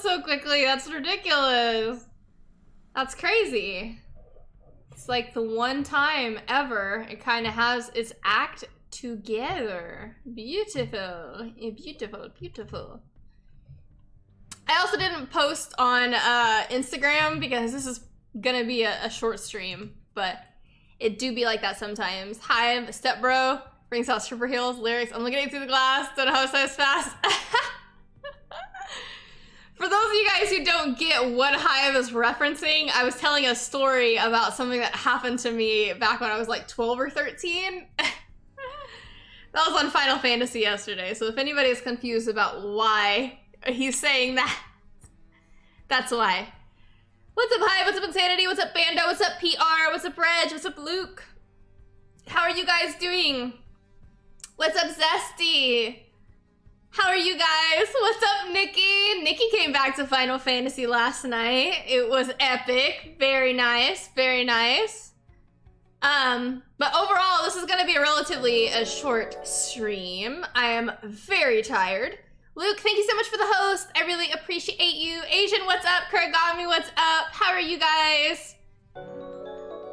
so quickly. That's ridiculous. That's crazy. It's like the one time ever it kind of has its act together. Beautiful. Beautiful, beautiful. I also didn't post on Instagram because this is gonna be a short stream, but it do be like that sometimes. Hi, Step Bro brings out Stripper Heels lyrics. I'm looking at you through the glass. Don't know how to size fast. For those of you guys who don't get what Hive is referencing, I was telling a story about something that happened to me back when I was like 12 or 13. That was on Final Fantasy yesterday, so if anybody is confused about why he's saying that, that's why. What's up, Hive? What's up, Insanity? What's up, Bando? What's up, PR? What's up, Reg? What's up, Luke? How are you guys doing? What's up, Zesty? How are you guys? What's up, Nikki? Nikki came back to Final Fantasy last night. It was epic. Very nice. Very nice. But overall, this is gonna be relatively a short stream. I am very tired. Luke, thank you so much for the host. I really appreciate you. Asian, what's up? Kuragami, what's up? How are you guys?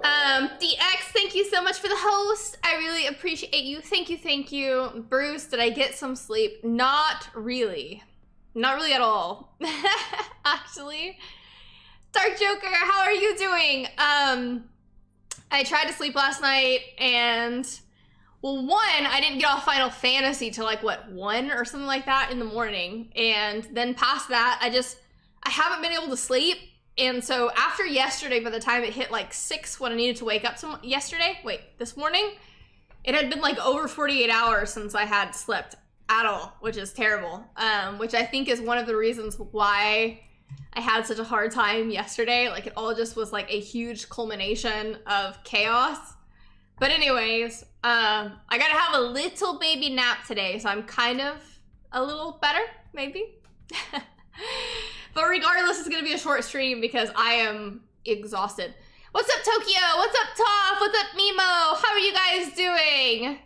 DX, thank you so much for the host. I really appreciate you. Thank you, thank you. Bruce, did I get some sleep? Not really. Not really at all. Actually. Dark Joker, how are you doing? I tried to sleep last night and, well, one, I didn't get off Final Fantasy till like, what, 1 or something like that in the morning. And then past that, I haven't been able to sleep. And so after yesterday, by the time it hit like 6 when I needed to wake up this morning, it had been like over 48 hours since I had slept at all, which is terrible. Which I think is one of the reasons why I had such a hard time yesterday. Like it all just was like a huge culmination of chaos. But anyways, I gotta have a little baby nap today, so I'm kind of a little better, maybe. But regardless, it's gonna be a short stream because I am exhausted. What's up, Tokyo? What's up, Toph? What's up, Mimo? How are you guys doing?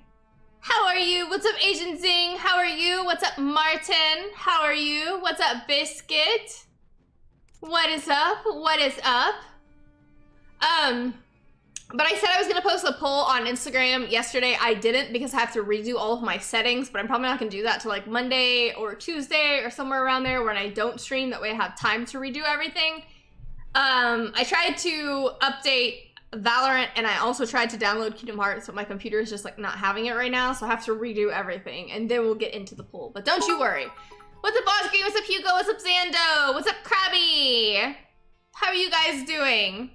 How are you? What's up, Asian Zing? How are you? What's up, Martin? How are you? What's up, Biscuit? What is up? What is up? But I said I was gonna post a poll on Instagram yesterday. I didn't because I have to redo all of my settings, but I'm probably not gonna do that till like Monday or Tuesday or somewhere around there when I don't stream. That way I have time to redo everything. I tried to update Valorant and I also tried to download Kingdom Hearts, but my computer is just like not having it right now, so I have to redo everything and then we'll get into the poll. But don't you worry. What's up, Boss Green? What's up, Hugo? What's up, Zando? What's up, Krabby? How are you guys doing?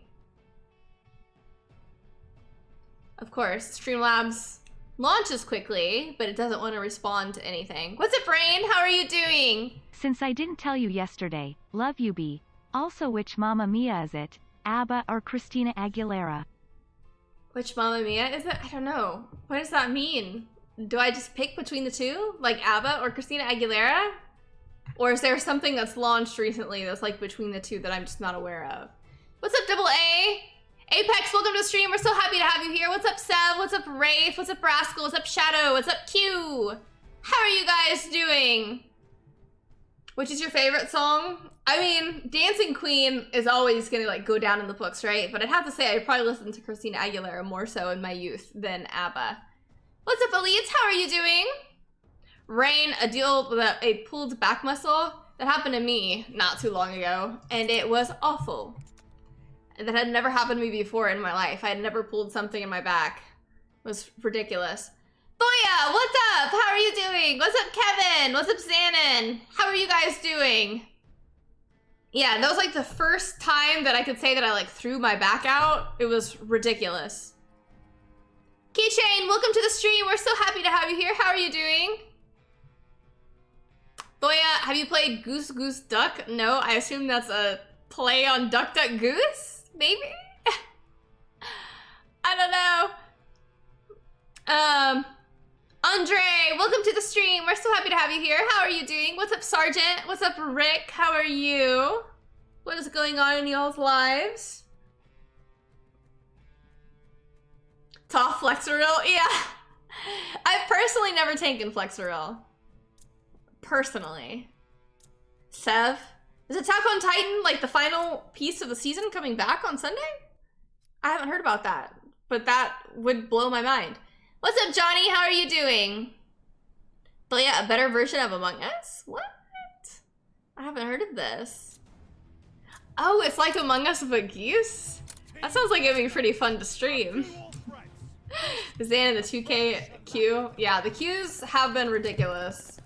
Of course, Streamlabs launches quickly, but it doesn't want to respond to anything. What's up, Brain? How are you doing? Since I didn't tell you yesterday, love you, B. Also, which Mamma Mia is it? ABBA or Christina Aguilera? Which Mamma Mia is it? I don't know. What does that mean? Do I just pick between the two? Like ABBA or Christina Aguilera? Or is there something that's launched recently that's like between the two that I'm just not aware of? What's up, Double A? Apex, welcome to the stream. We're so happy to have you here. What's up, Sev? What's up, Wraith? What's up, Rascal? What's up, Shadow? What's up, Q? How are you guys doing? Which is your favorite song? I mean, Dancing Queen is always gonna like go down in the books, right? But I'd have to say I probably listened to Christina Aguilera more so in my youth than ABBA. What's up, Elites? How are you doing? Rain, a deal with a pulled back muscle. That happened to me not too long ago, and it was awful. That had never happened to me before in my life. I had never pulled something in my back. It was ridiculous. Thoya, what's up? How are you doing? What's up, Kevin? What's up, Xanon? How are you guys doing? Yeah, that was like the first time that I could say that I like threw my back out. It was ridiculous. Keychain, welcome to the stream. We're so happy to have you here. How are you doing? Thoya, have you played Goose Goose Duck? No, I assume that's a play on Duck Duck Goose? Maybe? I don't know. Andre, welcome to the stream. We're so happy to have you here. How are you doing? What's up, Sergeant? What's up, Rick? How are you? What is going on in y'all's lives? Tough Flexeril? Yeah. I've personally never taken Flexeril. Personally. Sev, Is Attack on Titan like the final piece of the season coming back on Sunday? I haven't heard about that, but that would blow my mind. What's up, Johnny? How are you doing? But yeah, a better version of Among Us? What? I haven't heard of this. Oh, it's like Among Us but Goose? That sounds like it'd be pretty fun to stream. Zan and the 2K queue. Yeah, the queues have been ridiculous.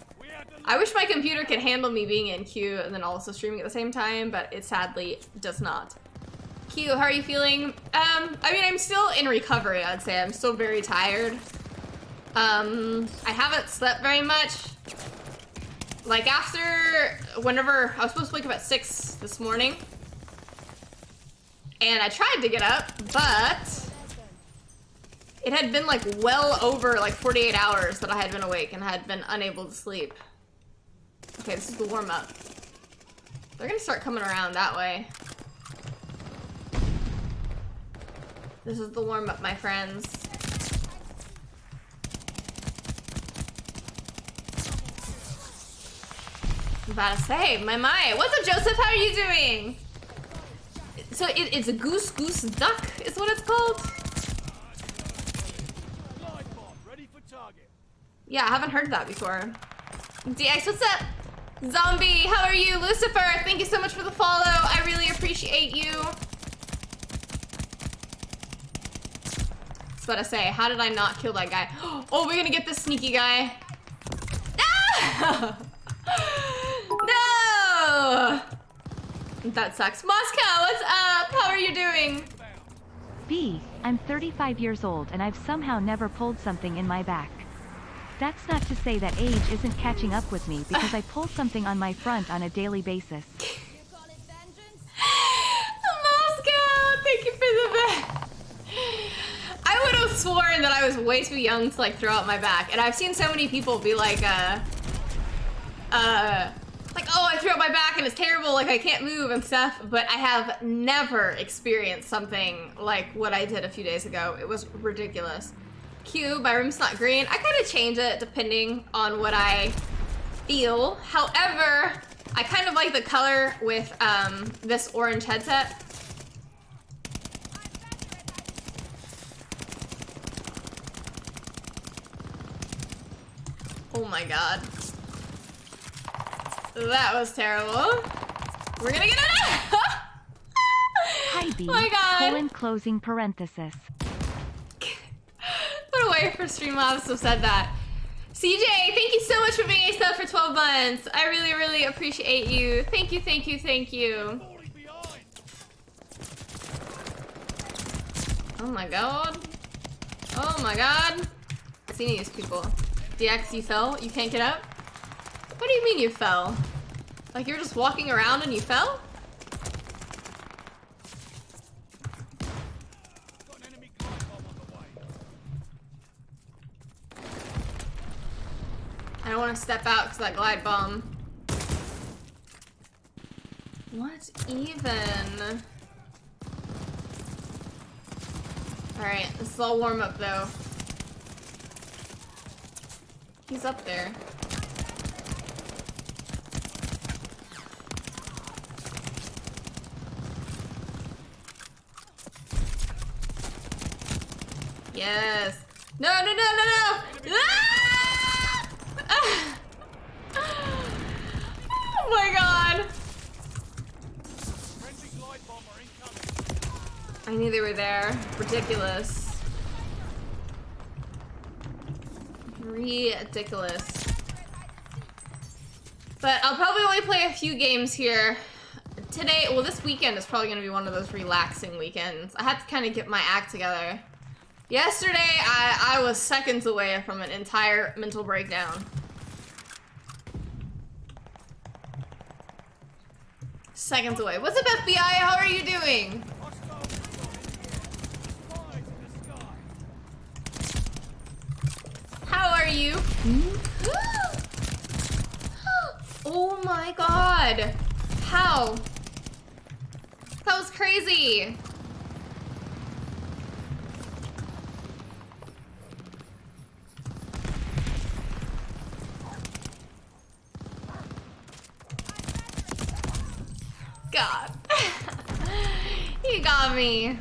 I wish my computer could handle me being in queue and then also streaming at the same time, but it sadly does not. Q, how are you feeling? I mean, I'm still in recovery, I'd say. I'm still very tired. I haven't slept very much. Like whenever, I was supposed to wake up at 6 this morning. And I tried to get up, but it had been like well over like 48 hours that I had been awake and had been unable to sleep. Okay, this is the warm-up. They're gonna start coming around that way. This is the warm-up, my friends. I'm about to say, my. What's up, Joseph? How are you doing? So it's a goose duck is what it's called? Yeah, I haven't heard that before. DX, what's up? Zombie, how are you? Lucifer, thank you so much for the follow. I really appreciate you. I was about to say, how did I not kill that guy? Oh, we're gonna get this sneaky guy. Ah! No! That sucks. Moscow, what's up? How are you doing? B, I'm 35 years old and I've somehow never pulled something in my back. That's not to say that age isn't catching up with me because I pull something on my front on a daily basis. Moscow, thank you for the bet. I would have sworn that I was way too young to like throw out my back, and I've seen so many people be like, oh, I threw out my back and it's terrible, like I can't move and stuff, but I have never experienced something like what I did a few days ago. It was ridiculous. Q, my room's not green. I kind of change it depending on what I feel. However, I kind of like the color with this orange headset. Oh my god. That was terrible. We're gonna get it out! Hi B, oh my god. colon closing parenthesis. What a way for Streamlabs to have said that. CJ, thank you so much for being a sub for 12 months. I really, really appreciate you. Thank you, thank you, thank you. Oh my god. Oh my god. I've seen these people. DX, you fell? You can't get up? What do you mean you fell? Like you're just walking around and you fell? I don't want to step out because that glide bomb. What even? Alright, this is all warm up though. He's up there. Yes. No, no, no, no, no! Ah! Ah! Oh my god! I knew they were there. Ridiculous. Ridiculous. But I'll probably only play a few games here. Today, well, this weekend is probably going to be one of those relaxing weekends. I had to kind of get my act together. Yesterday, I was seconds away from an entire mental breakdown. Seconds away. What's up, FBI? How are you doing? How are you? Oh my god. How? That was crazy. God. You got me.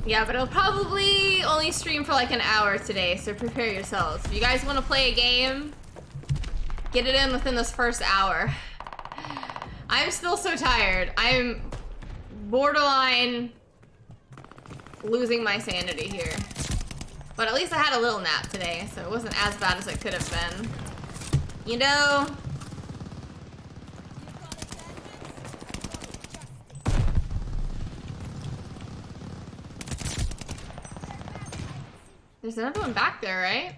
Yeah, but I'll probably only stream for like an hour today, so prepare yourselves. If you guys want to play a game, get it in within this first hour. I'm still so tired. I'm borderline losing my sanity here. But at least I had a little nap today, so it wasn't as bad as it could have been. You know? There's another one back there, right?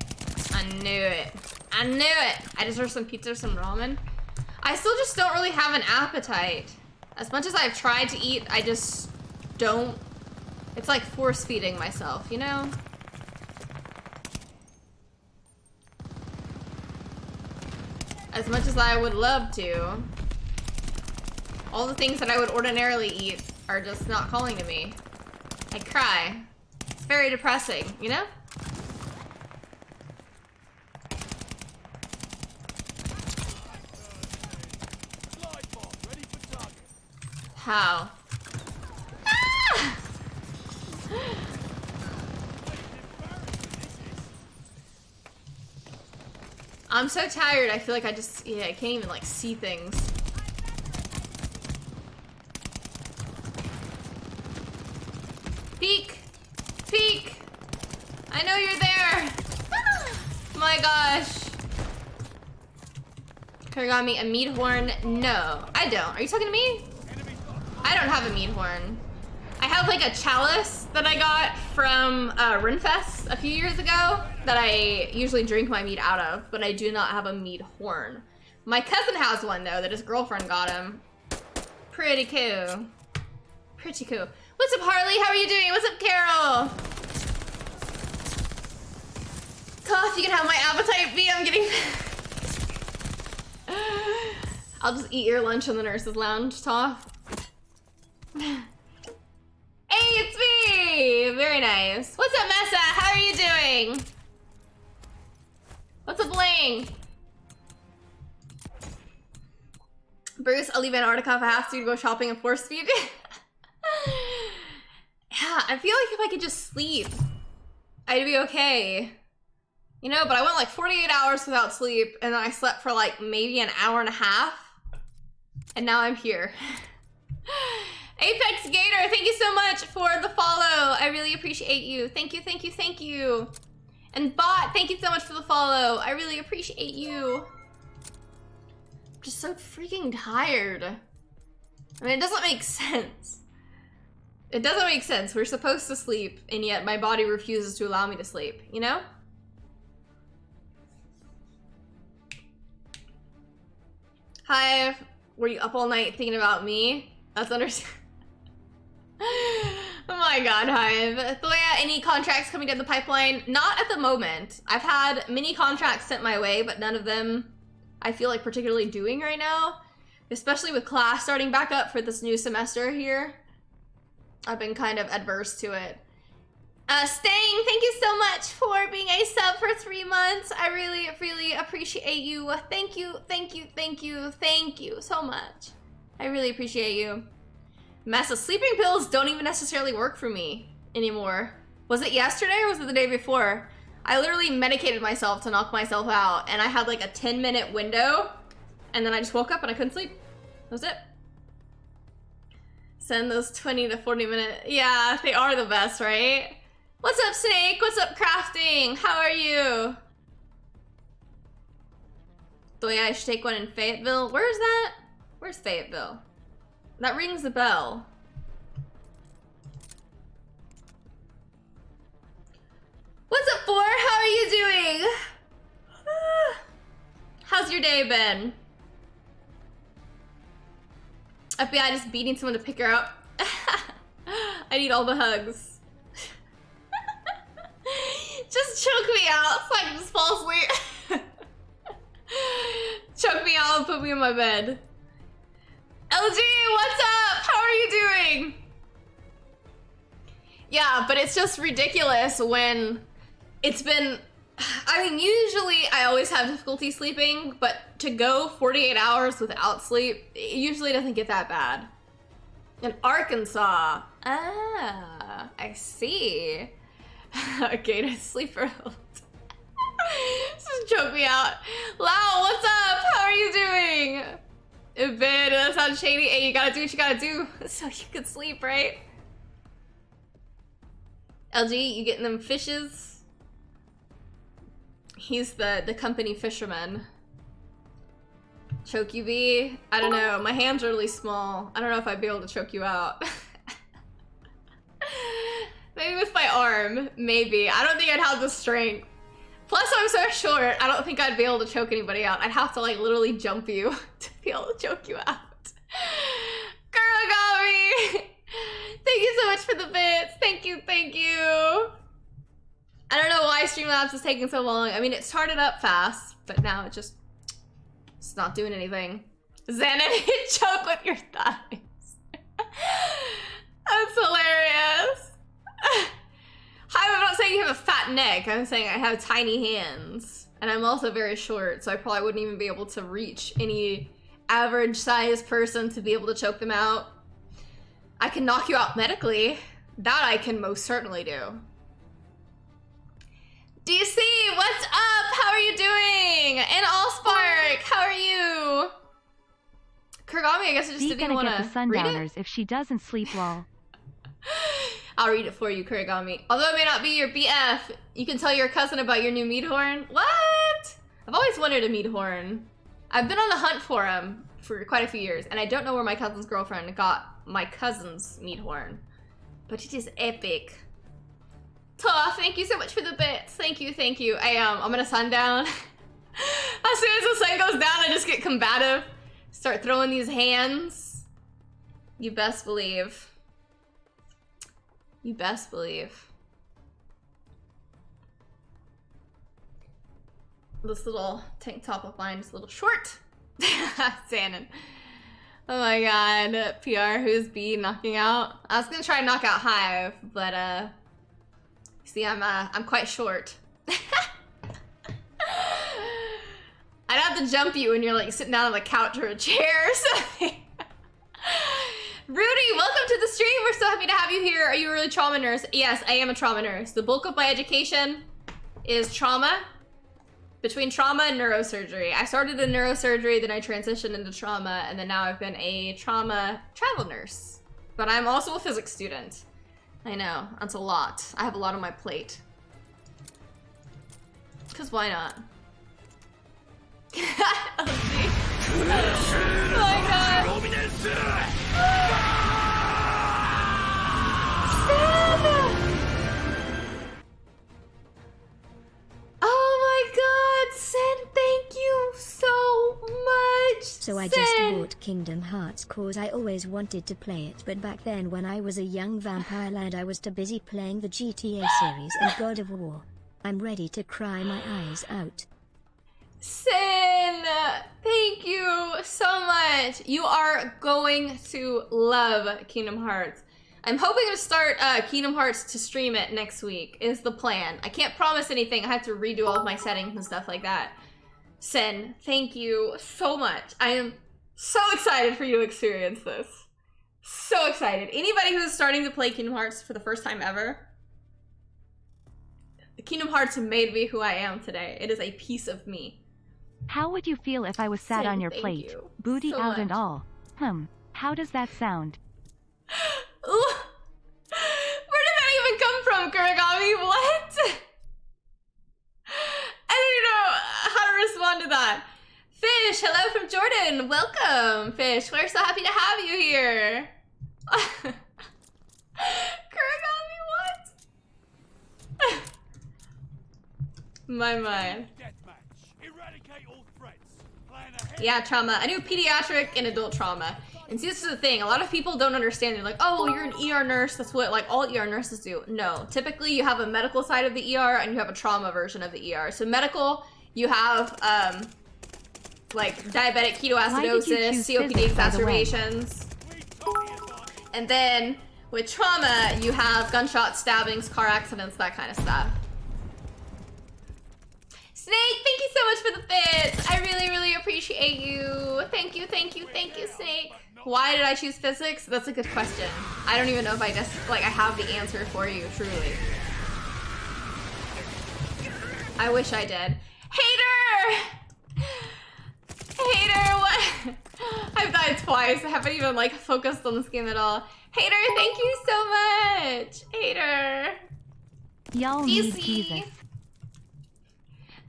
I knew it. I knew it! I deserve some pizza or some ramen. I still just don't really have an appetite. As much as I've tried to eat, I just don't. It's like force feeding myself, you know? As much as I would love to, all the things that I would ordinarily eat are just not calling to me. I cry. It's very depressing, you know? How? Ah! I'm so tired, I feel like I can't even like see things. Peek! Peek! I know you're there! My gosh. Got me a meat horn? No, I don't. Are you talking to me? I don't have a meat horn. I have like a chalice that I got from Rinfest a few years ago that I usually drink my meat out of, but I do not have a meat horn. My cousin has one though that his girlfriend got him. Pretty cool. Pretty cool. What's up, Harley? How are you doing? What's up, Carol? Cough, you can have my appetite fee. I'm getting... I'll just eat your lunch in the nurse's lounge, Toph. Hey, it's me! Very nice. What's up, Messa? How are you doing? What's up, Bling? Bruce, I'll leave Antarctica if I have to go shopping and force feed. Yeah, I feel like if I could just sleep, I'd be okay. You know, but I went like 48 hours without sleep, and then I slept for like maybe an hour and a half, and now I'm here. Apex Gator, thank you so much for the follow. I really appreciate you. Thank you, thank you, thank you. And Bot, thank you so much for the follow. I really appreciate you. I'm just so freaking tired. I mean, it doesn't make sense. It doesn't make sense. We're supposed to sleep, and yet my body refuses to allow me to sleep, you know? Hi, were you up all night thinking about me? That's understandable. Oh my god, Hive. Thoya, any contracts coming down the pipeline? Not at the moment. I've had many contracts sent my way, but none of them I feel like particularly doing right now. Especially with class starting back up for this new semester here. I've been kind of adverse to it. Stang, thank you so much for being a sub for 3 months. I really, really appreciate you. Thank you, thank you, thank you, thank you so much. I really appreciate you. Messa, sleeping pills don't even necessarily work for me anymore. Was it yesterday or was it the day before? I literally medicated myself to knock myself out, and I had like a 10-minute window, and then I just woke up and I couldn't sleep. That was it. Send those 20 to 40 minute. Yeah, they are the best, right? What's up, Snake? What's up, Crafting? How are you? So yeah, I should take one in Fayetteville. Where's that? Where's Fayetteville? That rings a bell. What's up, Four? How are you doing? How's your day been? FBI just beating someone to pick her up. I need all the hugs. Just choke me out so I can just fall asleep. Choke me out and put me in my bed. LG, what's up? How are you doing? Yeah, but it's just ridiculous when it's been I mean, usually I always have difficulty sleeping, but to go 48 hours without sleep, it usually doesn't get that bad. In Arkansas. Ah, I see. Okay, to sleep for a little just choke me out. Lau, what's up? How are you doing? Ben, that sounds shady. Hey, you gotta do what you gotta do so you can sleep, right? LG, you getting them fishes? He's the company fisherman. Choke you, B? I don't know. My hands are really small. I don't know if I'd be able to choke you out. Maybe with my arm. Maybe. I don't think I'd have the strength. Plus, I'm so short. I don't think I'd be able to choke anybody out. I'd have to, like, literally jump you to be able to choke you out. Kurogami! Thank you so much for the bits. Thank you, thank you. I don't know why Streamlabs is taking so long. I mean, it started up fast, but now it's not doing anything. Xanon, choke with your thighs. That's hilarious. Hi, I'm not saying you have a fat neck. I'm saying I have tiny hands. And I'm also very short, so I probably wouldn't even be able to reach any average-sized person to be able to choke them out. I can knock you out medically. That I can most certainly do. DC, what's up? How are you doing? And Allspark, how are you? Kurogami, I guess I just didn't want to get the sundowners if she doesn't sleep well. I'll read it for you, Kurogami. Although it may not be your BF, you can tell your cousin about your new meat horn. What? I've always wanted a meat horn. I've been on the hunt for him for quite a few years, and I don't know where my cousin's girlfriend got my cousin's meat horn. But it is epic. Toa, thank you so much for the bits. Thank you, thank you. I'm gonna sundown. As soon as the sun goes down, I just get combative. Start throwing these hands. You best believe. You best believe. This little tank top of mine is a little short. Xanon. Oh my god. PR, who's B knocking out? I was gonna try to knock out Hive, but see, I'm quite short. I'd have to jump you when you're like sitting down on the couch or a chair or something. Rudy, welcome to the stream. We're so happy to have you here. Are you a really trauma nurse? Yes, I am a trauma nurse. The bulk of my education is trauma. Between trauma and neurosurgery. I started in neurosurgery, then I transitioned into trauma, and then now I've been a trauma travel nurse. But I'm also a physics student. I know, that's a lot. I have a lot on my plate. Cause why not? Oh my god. Oh my god, Sen, thank you so much. So I just bought Kingdom Hearts cause I always wanted to play it, but back then when I was a young vampire lad I was too busy playing the GTA series and God of War. I'm ready to cry my eyes out. Sin, thank you so much. You are going to love Kingdom Hearts. I'm hoping to start Kingdom Hearts to stream it next week is the plan. I can't promise anything. I have to redo all of my settings and stuff like that. Sin, thank you so much. I am so excited for you to experience this. So excited. Anybody who's starting to play Kingdom Hearts for the first time ever, Kingdom Hearts made me who I am today. It is a piece of me. How would you feel if I was sat on your plate, booty so out much. and all? How does that sound? Where did that even come from, Kurogami? What? I don't even know how to respond to that. Fish, hello from Jordan. Welcome, Fish. We're so happy to have you here. Kurogami, what? My mind. Yeah, trauma. I do pediatric and adult trauma. And see, this is the thing. A lot of people don't understand. They're like, oh, well, you're an ER nurse. That's what, like, all ER nurses do. No. Typically, you have a medical side of the ER and you have a trauma version of the ER. So medical, you have, like, diabetic ketoacidosis, COPD exacerbations. And then, with trauma, you have gunshots, stabbings, car accidents, that kind of stuff. Snake, thank you so much for the bits. I really, really appreciate you. Thank you, Snake. Why did I choose physics? That's a good question. I don't even know if I just, like, I have the answer for you, truly. I wish I did. Hater! Hater, what? I've died twice. I haven't even, like, focused on this game at all. Hater, thank you so much. Hater. Y'all need Jesus.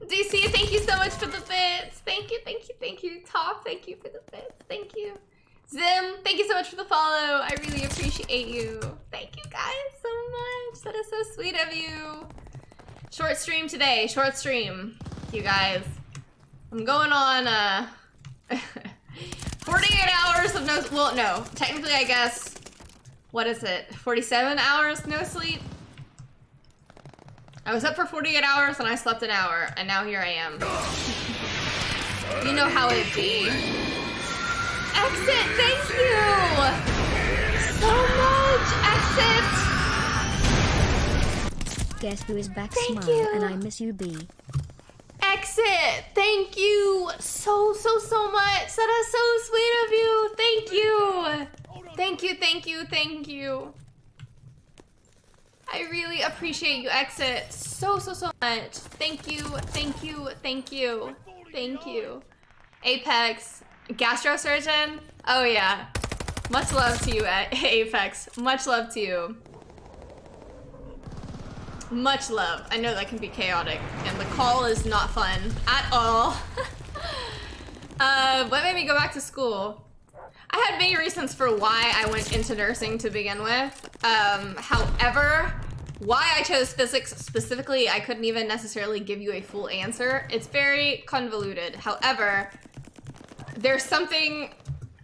DC, thank you so much for the bits. Thank you. Top, thank you for the bits. Thank you. Zim, thank you so much for the follow. I really appreciate you. Thank you guys so much. That is so sweet of you. Short stream today. Short stream, you guys. I'm going on 48 hours of no, well, no, technically I guess, what is it? 47 hours no sleep? I was up for 48 hours and I slept an hour, and now here I am. You know how it be. Exit, thank you! So much, Exit! Guess who is back? Thank Smile, you. and I miss you, B. Exit, thank you so much. That is so sweet of you. Thank you. I really appreciate you, Exit, so much. Thank you. Apex, gastrosurgeon. Oh yeah, much love to you, Apex. Much love to you. Much love. I know that can be chaotic, and the call is not fun at all. What made me go back to school? I had many reasons for why I went into nursing to begin with. However, why I chose physics specifically, I couldn't even necessarily give you a full answer. It's very convoluted. However, there's something,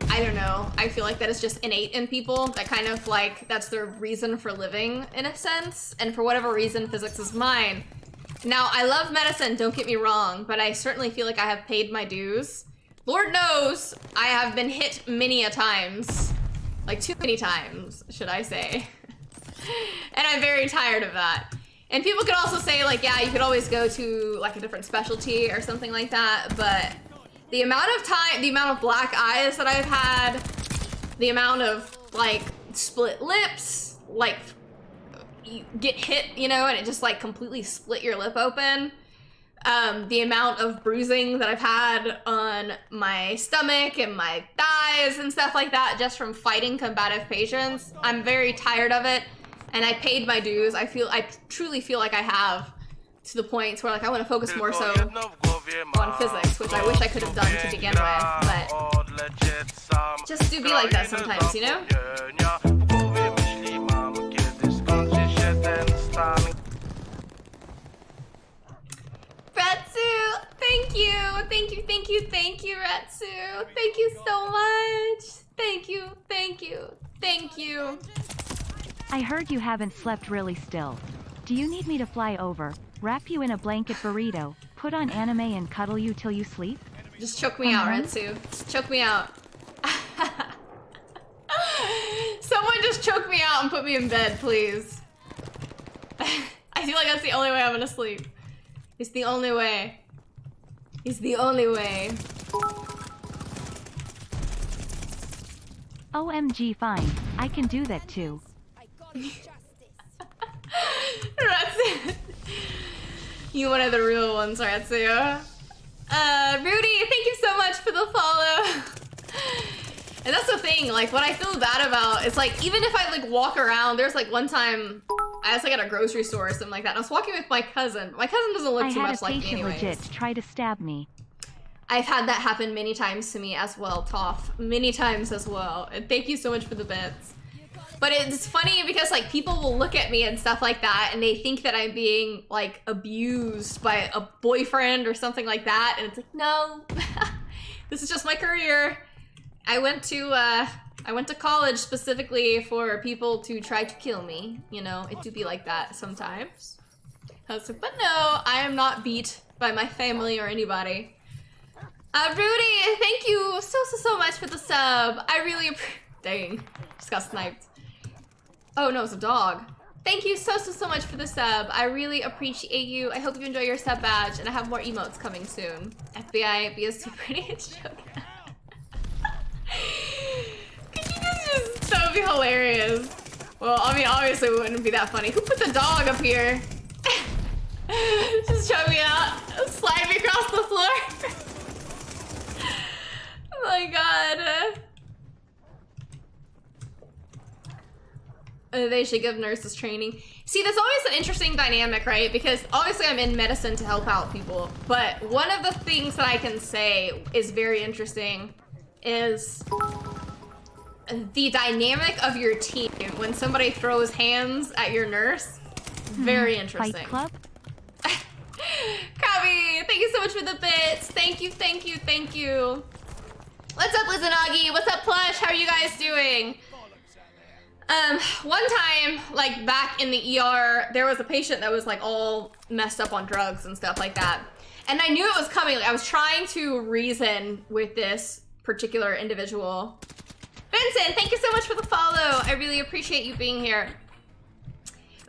I don't know, I feel like that is just innate in people, that kind of like, that's their reason for living in a sense. And for whatever reason, physics is mine. Now, I love medicine, don't get me wrong, but I certainly feel like I have paid my dues. Lord knows I have been hit many a times. Like too many times, should I say. And I'm very tired of that. And people could also say like, yeah, you could always go to like a different specialty or something like that, but the amount of time, the amount of black eyes that I've had, the amount of like split lips, like you get hit, you know, and it just like completely split your lip open. The amount of bruising that I've had on my stomach and my thighs and stuff like that just from fighting combative patients. I'm very tired of it, and I paid my dues. I truly feel like I have, to the point where like I want to focus more so on physics, which I wish I could have done to begin with, but just do be like that sometimes, you know? Ratsu, thank you, Ratsu. Thank you so much. Thank you. I heard you haven't slept really still. Do you need me to fly over, wrap you in a blanket burrito, put on anime and cuddle you till you sleep? Just choke me out, Ratsu. Just choke me out. Someone just choke me out and put me in bed, please. I feel like that's the only way I'm gonna sleep. It's the only way. OMG, fine. I can do that too. Ratsu. You one of the real ones, Ratsu. Rudy, thank you so much for the follow. And that's the thing, like what I feel bad about is like, even if I like walk around, there's like one time I was like at a grocery store or something like that, and I was walking with my cousin. My cousin doesn't look too much like me anyways. I had a patient legit try to stab me. I've had that happen many times to me as well, Toph. Many times as well. And thank you so much for the bits. But it's funny because like people will look at me and stuff like that and they think that I'm being like abused by a boyfriend or something like that. And it's like, no, this is just my career. I went to college specifically for people to try to kill me. You know, it do be like that sometimes. But no, I am not beat by my family or anybody. Rudy, thank you so much for the sub. I really dang, just got sniped. Oh no, it's a dog. Thank you so much for the sub. I really appreciate you. I hope you enjoy your sub badge, and I have more emotes coming soon. FBI, be a super idiot joke. Could you guys just, that would be hilarious. Well, I mean, obviously it wouldn't be that funny. Who put the dog up here? Just chug me out, slide me across the floor. Oh my god. They should give nurses training. See, that's always an interesting dynamic, right? Because obviously I'm in medicine to help out people, but one of the things that I can say is very interesting is the dynamic of your team when somebody throws hands at your nurse. Very interesting. Fight club? Kabi, thank you so much for the bits. Thank you, thank you, thank you. What's up, Lizanagi? What's up, Plush? How are you guys doing? One time, like back in the ER, there was a patient that was like all messed up on drugs and stuff like that. And I knew it was coming. Like, I was trying to reason with this particular individual. Vincent, thank you so much for the follow. I really appreciate you being here.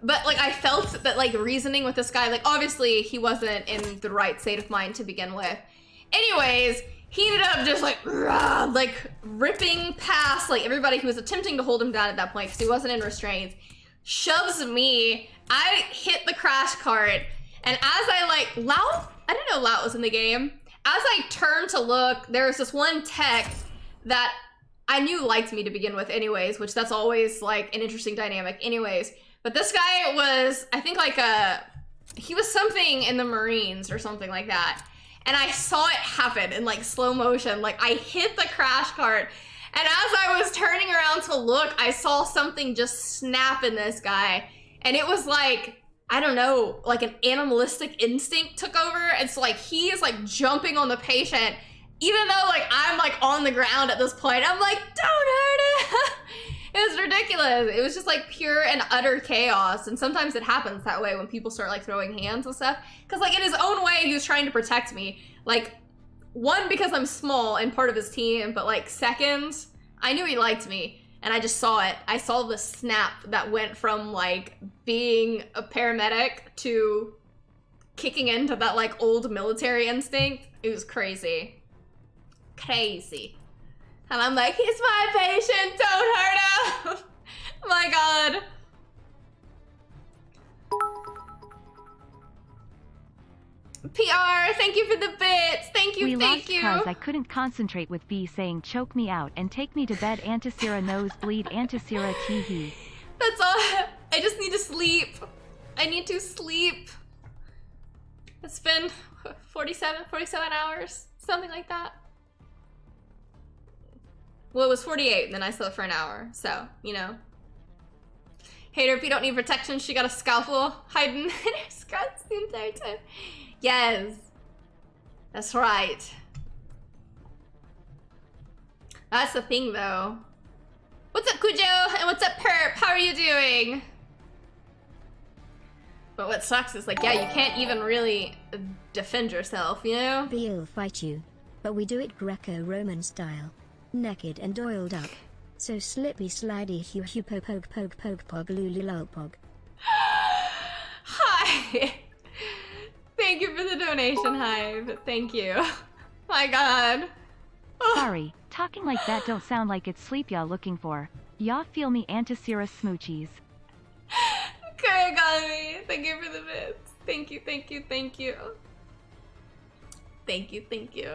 But like, I felt that like reasoning with this guy, like obviously he wasn't in the right state of mind to begin with. Anyways, he ended up just like ripping past like everybody who was attempting to hold him down at that point because he wasn't in restraints. Shoves me. I hit the crash cart, and as I like Lout, I didn't know Lout was in the game. As I turned to look, there was this one tech that I knew liked me to begin with, anyways, which that's always like an interesting dynamic, anyways. But this guy was, I think like he was something in the Marines or something like that. And I saw it happen in like slow motion. Like I hit the crash cart, and as I was turning around to look, I saw something just snap in this guy. And it was like, I don't know, like an animalistic instinct took over. And so like, he is like jumping on the patient, even though like I'm like on the ground at this point. I'm like, don't hurt him. It was ridiculous. It was just like pure and utter chaos. And sometimes it happens that way when people start like throwing hands and stuff. Cause like in his own way, he was trying to protect me. Like one, because I'm small and part of his team, but like second, I knew he liked me and I just saw it. I saw the snap that went from like being a paramedic to kicking into that like old military instinct. It was crazy. Crazy. And I'm like, he's my patient, don't hurt him. Oh my god. PR, thank you for the bits. Thank you, thank you. Cause I couldn't concentrate with B saying choke me out and take me to bed. Antisera nosebleed. Antisera teehee. That's all. I just need to sleep. I need to sleep. It's been 47 hours, something like that. Well, it was 48, and then I slept for an hour, so, you know. Hater, if you don't need protection, she got a scalpel hiding in her skirts the entire time. Yes. That's right. That's the thing, though. What's up, Cujo? And what's up, Perp? How are you doing? But what sucks is, like, yeah, you can't even really defend yourself, you know? We'll fight you. But we do it Greco-Roman style. Naked and oiled up. So slippy slidey hue hue poke poke poke poke pog lulu lol pog. Hi! Thank you for the donation, Hive. Thank you. My god. Sorry, talking like that don't sound like it's sleep y'all looking for. Y'all feel me? Antisera smoochies. Okay, got me. Thank you for the bits. Thank you, thank you, thank you. Thank you, thank you.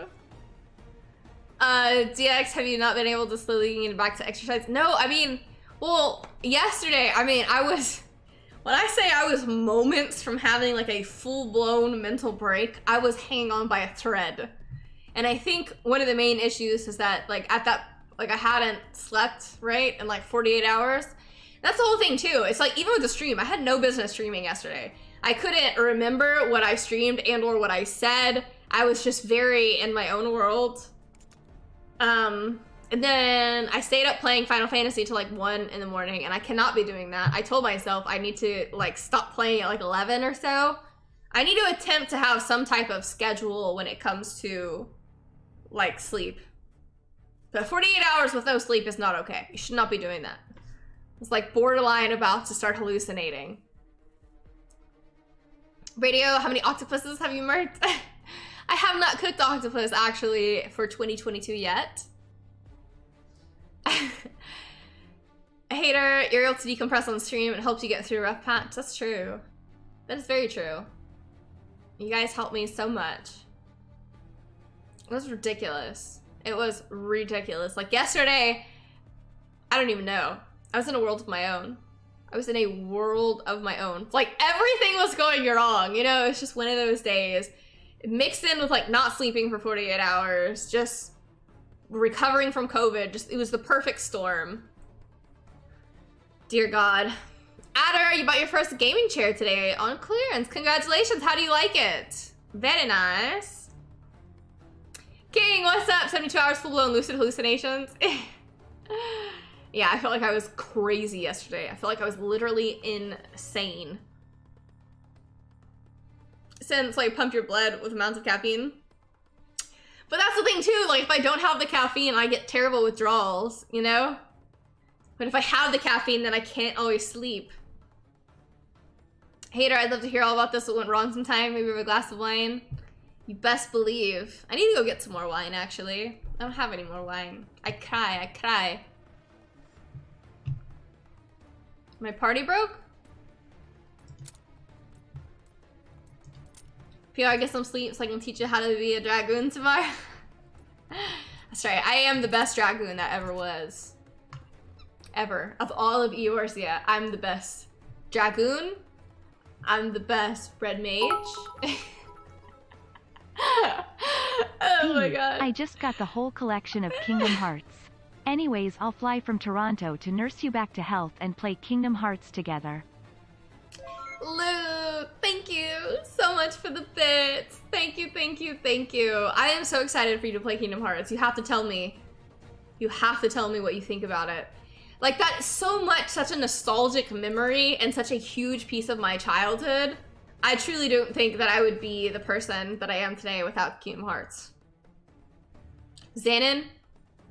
DX, have you not been able to slowly get back to exercise? No, I mean, well, yesterday, I mean, when I say I was moments from having like a full-blown mental break, I was hanging on by a thread. And I think one of the main issues is that like at that, like I hadn't slept, right, in like 48 hours. That's the whole thing too. It's like, even with the stream, I had no business streaming yesterday. I couldn't remember what I streamed and or what I said. I was just very in my own world. And then I stayed up playing Final Fantasy till like 1 in the morning, and I cannot be doing that. I told myself I need to like stop playing at like 11 or so. I need to attempt to have some type of schedule when it comes to like sleep. But 48 hours with no sleep is not okay. You should not be doing that. was like borderline about to start hallucinating. Radio, how many octopuses have you murked? I have not cooked octopus actually for 2022 yet. Hater, you're able to decompress on stream. It helps you get through a rough patch. That's true. That is very true. You guys helped me so much. It was ridiculous. It was ridiculous. Like yesterday, I don't even know. I was in a world of my own. I was in a world of my own. Like everything was going wrong, you know? It's just one of those days. Mixed in with like not sleeping for 48 hours, just recovering from COVID. Just, it was the perfect storm. Dear God. Adder, you bought your first gaming chair today on clearance. Congratulations. How do you like it? Very nice. King, what's up? 72 hours full-blown lucid hallucinations. Yeah, I felt like I was crazy yesterday. I felt like I was literally insane. Since like pump your blood with amounts of caffeine. But that's the thing too, like if I don't have the caffeine, I get terrible withdrawals, you know? But if I have the caffeine, then I can't always sleep. Hater, I'd love to hear all about this. What went wrong sometime? Maybe with a glass of wine. You best believe. I need to go get some more wine, actually. I don't have any more wine. I cry. My party broke? PR, get some sleep so I can teach you how to be a dragoon tomorrow. That's right, I am the best dragoon that ever was. Ever. Of all of Eorzea, I'm the best dragoon. I'm the best red mage. Oh my god. I just got the whole collection of Kingdom Hearts. Anyways, I'll fly from Toronto to nurse you back to health and play Kingdom Hearts together. Luke, thank you so much for the bits. Thank you. I am so excited for you to play Kingdom Hearts. You have to tell me. You have to tell me what you think about it. Like, that is so much, such a nostalgic memory and such a huge piece of my childhood. I truly don't think that I would be the person that I am today without Kingdom Hearts. Xanon,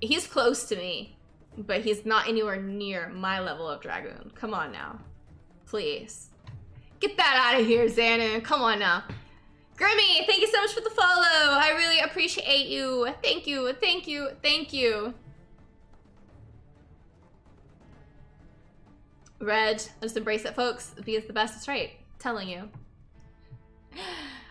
he's close to me, but he's not anywhere near my level of Dragoon. Come on now. Please. Get that out of here, Xanon. Come on now. Grimmy, thank you so much for the follow. I really appreciate you. Thank you. Reg, just embrace it, folks. B is the best. That's right. Telling you.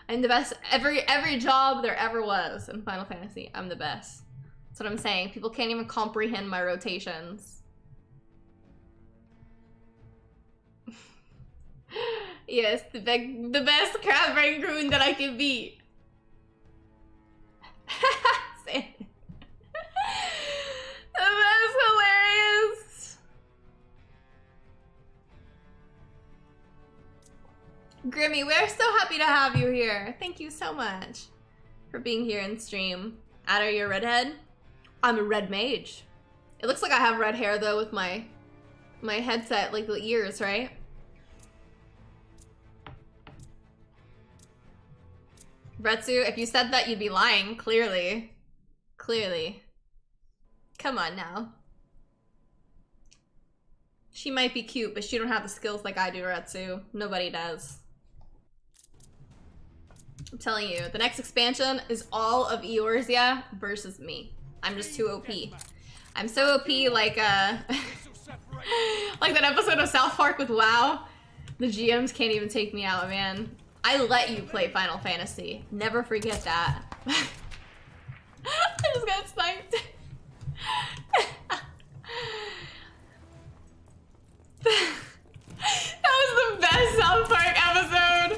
I'm the best. Every job there ever was in Final Fantasy, I'm the best. That's what I'm saying. People can't even comprehend my rotations. Yes, the best crab rangoon that I can be. The best, hilarious. Grimmy, we're so happy to have you here. Thank you so much for being here in stream. Adder, you're a redhead? I'm a red mage. It looks like I have red hair though with my headset, like the ears, right? Retsu, if you said that, you'd be lying, clearly. Clearly. Come on now. She might be cute, but she don't have the skills like I do, Retsu. Nobody does. I'm telling you, the next expansion is all of Eorzea versus me. I'm just too OP. I'm so OP like like that episode of South Park with WoW. The GMs can't even take me out, man. I let you play Final Fantasy. Never forget that. I just got sniped. That was the best South Park episode.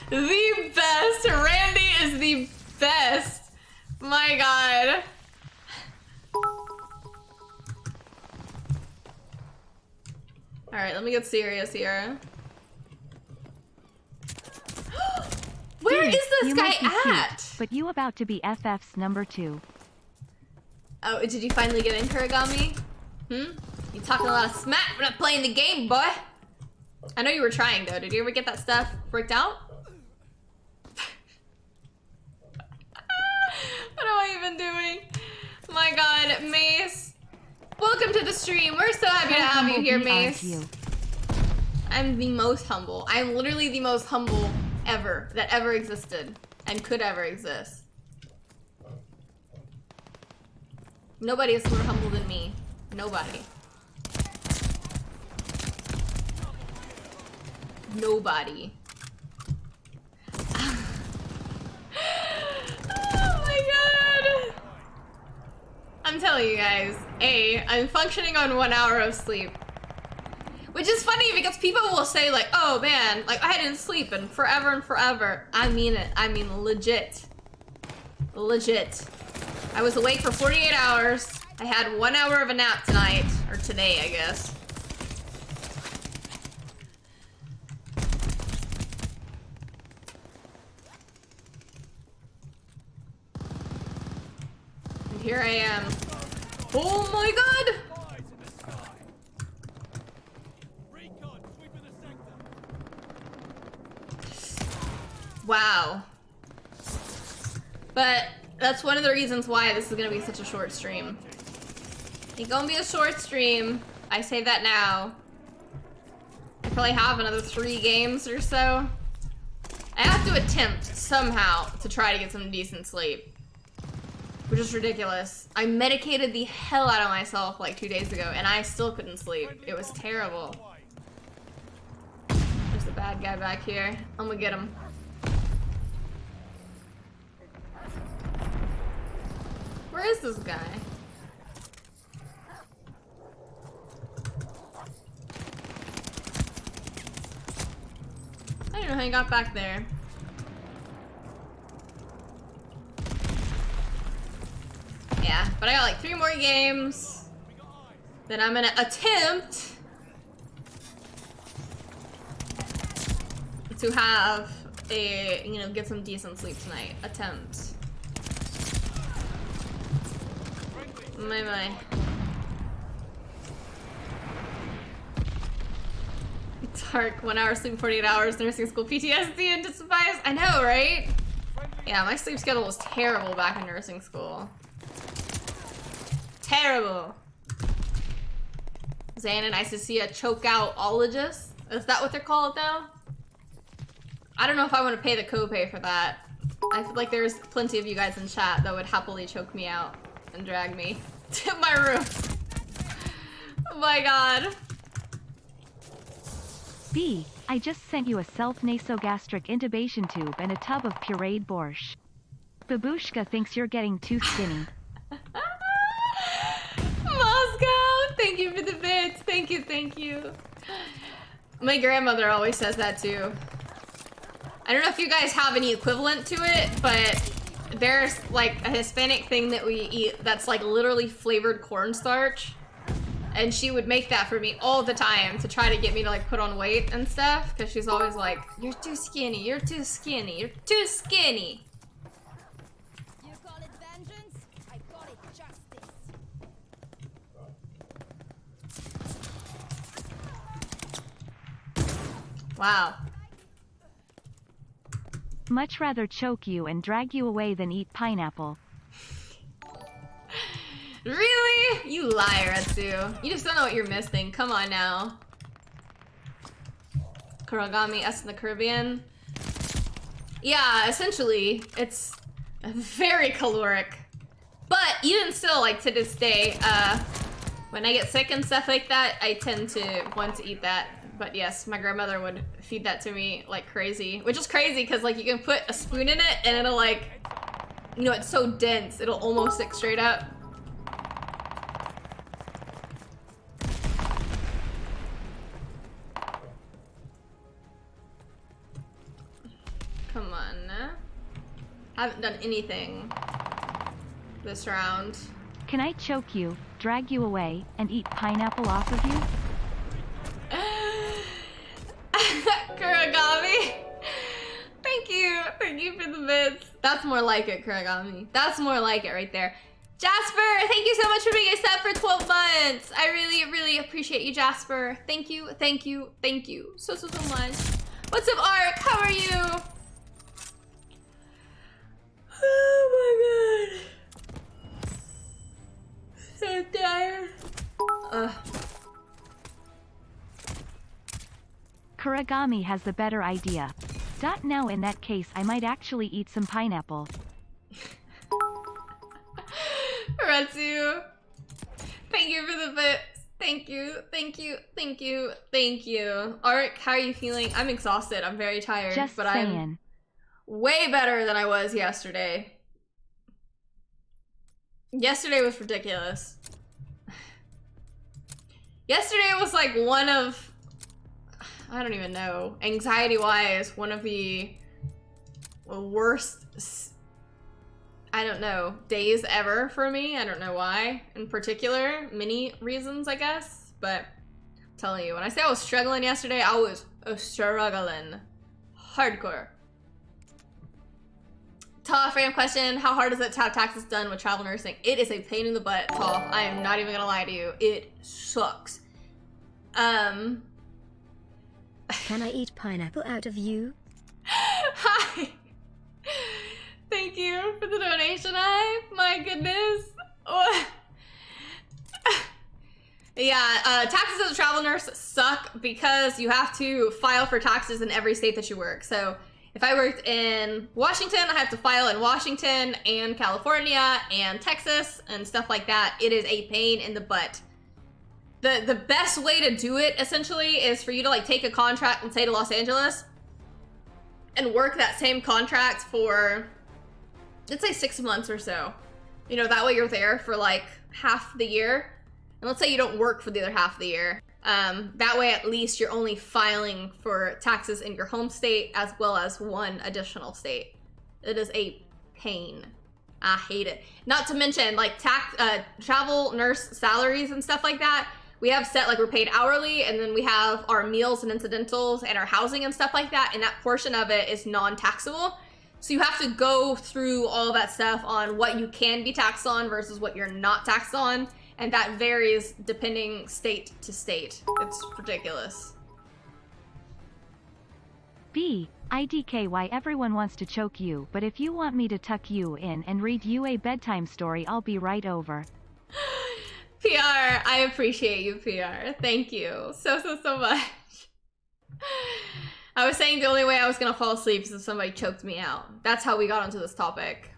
The best. Randy is the best. My god. Alright, let me get serious here. Where is this guy at? Cute, but you about to be FF's number 2. Oh, did you finally get in, Kurigami? You talking a lot of smack for not playing the game, boy. I know you were trying, though. Did you ever get that stuff freaked out? What am I even doing? My god, Mace. Welcome welcome to the stream. We're so happy to have you here, Mace. I'm the most humble. I'm literally the most humble ever that ever existed and could ever exist. Nobody is more humble than me. Nobody. Nobody. Oh my god. I'm telling you guys, I'm functioning on 1 hour of sleep. Which is funny because people will say like, oh man, like I didn't sleep in forever and forever. I mean it. I mean legit. Legit. I was awake for 48 hours. I had 1 hour of a nap tonight. Or today, I guess. And here I am. Oh my god! Wow. But that's one of the reasons why this is gonna be such a short stream. It's gonna be a short stream. I say that now. I probably have another 3 games or so. I have to attempt somehow to try to get some decent sleep. Which is ridiculous. I medicated the hell out of myself like 2 days ago and I still couldn't sleep. It was terrible. There's a bad guy back here. I'm gonna get him. Where is this guy? I don't know how he got back there. Yeah, but I got like 3 more games. Then I'm gonna attempt to have a, you know, get some decent sleep tonight. Attempt. My. Dark, 1 hour sleep, 48 hours, nursing school, PTSD, and despise. I know, right? Yeah, my sleep schedule was terrible back in nursing school. Terrible. Xana, nice to see a choke-out-ologist. Is that what they're called now? I don't know if I want to pay the copay for that. I feel like there's plenty of you guys in chat that would happily choke me out and drag me to my room. Oh my god. B, I just sent you a self-nasogastric intubation tube and a tub of pureed borscht. Babushka thinks you're getting too skinny. Moscow, thank you for the bits. Thank you, thank you. My grandmother always says that too. I don't know if you guys have any equivalent to it, but there's like a Hispanic thing that we eat that's like literally flavored cornstarch. And she would make that for me all the time to try to get me to like put on weight and stuff. Because she's always like, you're too skinny, you're too skinny, you're too skinny. You call it vengeance? I call it justice. Wow. Much rather choke you and drag you away than eat pineapple. Really? You liar, Etsu. You just don't know what you're missing. Come on now. Kurogami S in the Caribbean. Yeah, essentially, it's very caloric. But even still, like to this day, when I get sick and stuff like that, I tend to want to eat that. But yes, my grandmother would feed that to me like crazy. Which is crazy because like you can put a spoon in it and it'll like, you know, it's so dense, it'll almost stick straight up. Come on. Haven't done anything this round. Can I choke you, drag you away, and eat pineapple off of you? Kurogami. Thank you. Thank you for the bits. That's more like it, Kurogami. That's more like it right there. Jasper, thank you so much for being a sub for 12 months. I really, really appreciate you, Jasper. Thank you, thank you, thank you so much. What's up, Ark? How are you? Oh my god. So tired. Ugh. Kuragami has the better idea. Now in that case I might actually eat some pineapple. Retsu, thank you for the bits. Thank you, thank you, thank you, thank you. Ark, how are you feeling? I'm exhausted. I'm very tired, Just but saying. I'm way better than I was yesterday. Yesterday was ridiculous. Yesterday was like one of, I don't even know, anxiety-wise, one of the worst, I don't know, days ever for me. I don't know why in particular. Many reasons, I guess. But I'm telling you, when I say I was struggling yesterday, I was struggling. Hardcore. Tough random question. How hard is it to have taxes done with travel nursing? It is a pain in the butt, Tough. I am not even gonna lie to you. It sucks. Can I eat pineapple out of you? Hi. Thank you for the donation. Hi. My goodness. Oh. Yeah, taxes as a travel nurse suck because you have to file for taxes in every state that you work. So if I worked in Washington, I have to file in Washington and California and Texas and stuff like that. It is a pain in the butt. The best way to do it, essentially, is for you to, like, take a contract and say to Los Angeles and work that same contract for, let's say, 6 months or so. You know, that way you're there for, like, half the year. And let's say you don't work for the other half of the year. That way, at least, you're only filing for taxes in your home state as well as one additional state. It is a pain. I hate it. Not to mention, like, travel nurse salaries and stuff like that. We have set, like, we're paid hourly, and then we have our meals and incidentals and our housing and stuff like that, and that portion of it is non-taxable. So you have to go through all that stuff on what you can be taxed on versus what you're not taxed on, and that varies depending state to state. It's ridiculous. B. IDK why everyone wants to choke you, but if you want me to tuck you in and read you a bedtime story, I'll be right over. PR, I appreciate you, PR. Thank you so much. I was saying the only way I was gonna fall asleep is if somebody choked me out. That's how we got onto this topic.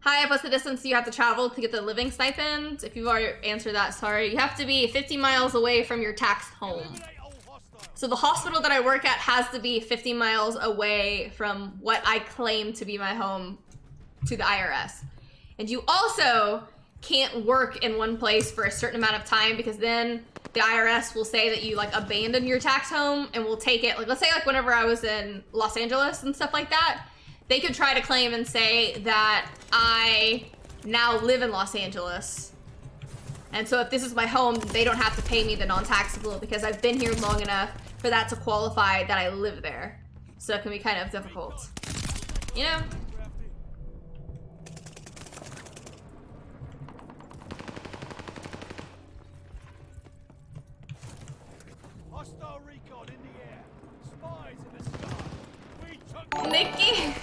Hi, what's the distance you have to travel to get the living stipend? If you've already answered that, sorry. You have to be 50 miles away from your tax home. So the hospital that I work at has to be 50 miles away from what I claim to be my home to the IRS. And you also can't work in one place for a certain amount of time because then the IRS will say that you, like, abandon your tax home and will take it. Like, let's say, like, whenever I was in Los Angeles and stuff like that, they could try to claim and say that I now live in Los Angeles. And so if this is my home, they don't have to pay me the non-taxable because I've been here long enough for that to qualify that I live there. So it can be kind of difficult. You know? Hostile recon in the air. Spies in the sky. We took Nikki!